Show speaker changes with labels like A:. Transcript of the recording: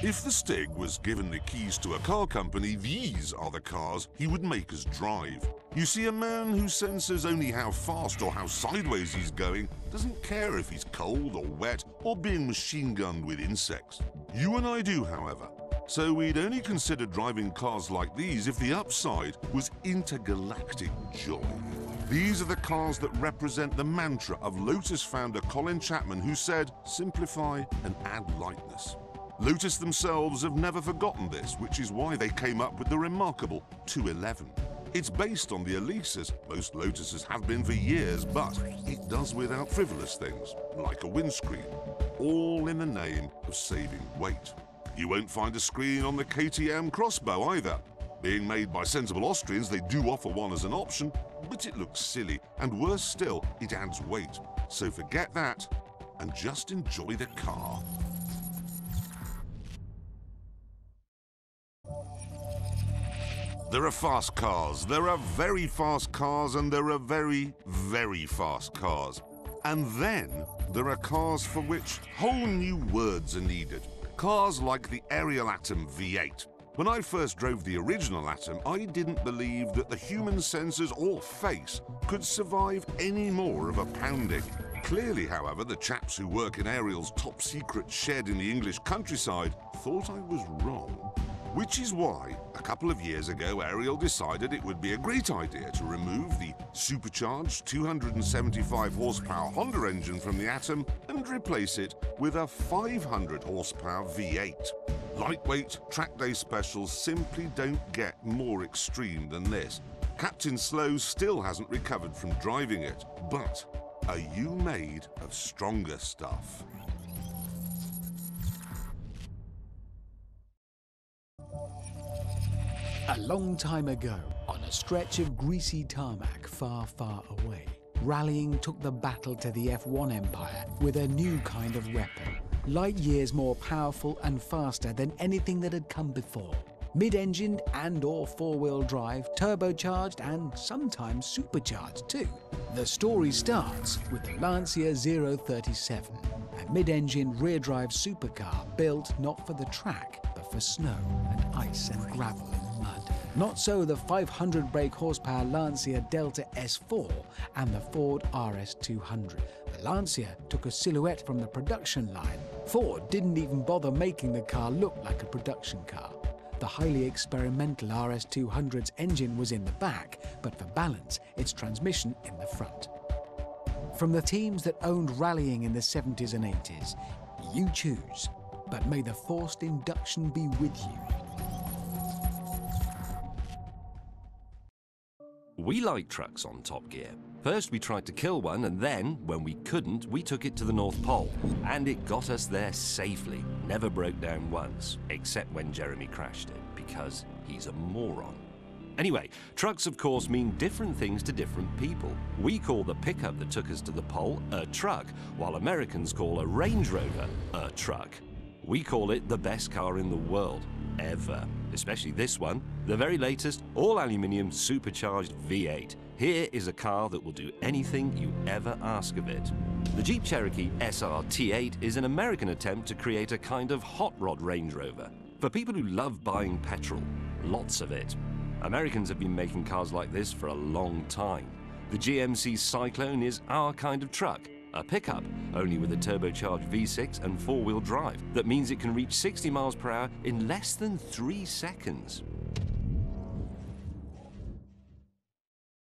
A: If the Stig was given the keys to a car company, these are the cars he would make us drive. You see, a man who senses only how fast or how sideways he's going doesn't care if he's cold or wet or being machine-gunned with insects. You and I do, however. So we'd only consider driving cars like these if the upside was intergalactic joy. These are the cars that represent the mantra of Lotus founder Colin Chapman, who said, "Simplify and add lightness." Lotus themselves have never forgotten this, which is why they came up with the remarkable 211. It's based on the Elisa's, most Lotuses have been for years, but it does without frivolous things, like a windscreen, all in the name of saving weight. You won't find a screen on the KTM Crossbow either. Being made by sensible Austrians, they do offer one as an option, but it looks silly, and worse still, it adds weight. So forget that, and just enjoy the car. There are fast cars, there are very fast cars, and there are very, very fast cars. And then there are cars for which whole new words are needed. Cars like the Ariel Atom V8. When I first drove the original Atom, I didn't believe that the human senses or face could survive any more of a pounding. Clearly, however, the chaps who work in Ariel's top-secret shed in the English countryside thought I was wrong. Which is why, a couple of years ago, Ariel decided it would be a great idea to remove the supercharged 275 horsepower Honda engine from the Atom and replace it with a 500 horsepower V8. Lightweight track day specials simply don't get more extreme than this. Captain Slow still hasn't recovered from driving it, but are you made of stronger stuff?
B: A long time ago, on a stretch of greasy tarmac far, far away, rallying took the battle to the F1 empire with a new kind of weapon, light years more powerful and faster than anything that had come before. Mid-engined and/or four-wheel drive, turbocharged and sometimes supercharged too. The story starts with the Lancia 037, a mid-engine rear-drive supercar built not for the track, but for snow and ice and gravel and mud. Not so the 500 brake horsepower Lancia Delta S4 and the Ford RS200. The Lancia took a silhouette from the production line. Ford didn't even bother making the car look like a production car. The highly experimental RS200's engine was in the back, but for balance, its transmission in the front. From the teams that owned rallying in the 70s and 80s, you choose, but may the forced induction be with you.
C: We like trucks on Top Gear. First we tried to kill one, and then, when we couldn't, we took it to the North Pole. And it got us there safely. Never broke down once, except when Jeremy crashed it, because he's a moron. Anyway, trucks of course mean different things to different people. We call the pickup that took us to the pole a truck, while Americans call a Range Rover a truck. We call it the best car in the world, ever. Especially this one, the very latest all-aluminium supercharged V8. Here is a car that will do anything you ever ask of it. The Jeep Cherokee SR-T8 is an American attempt to create a kind of hot rod Range Rover for people who love buying petrol, lots of it. Americans have been making cars like this for a long time. The GMC Cyclone is our kind of truck, a pickup, only with a turbocharged V6 and four-wheel drive. That means it can reach 60 miles per hour in less than 3 seconds.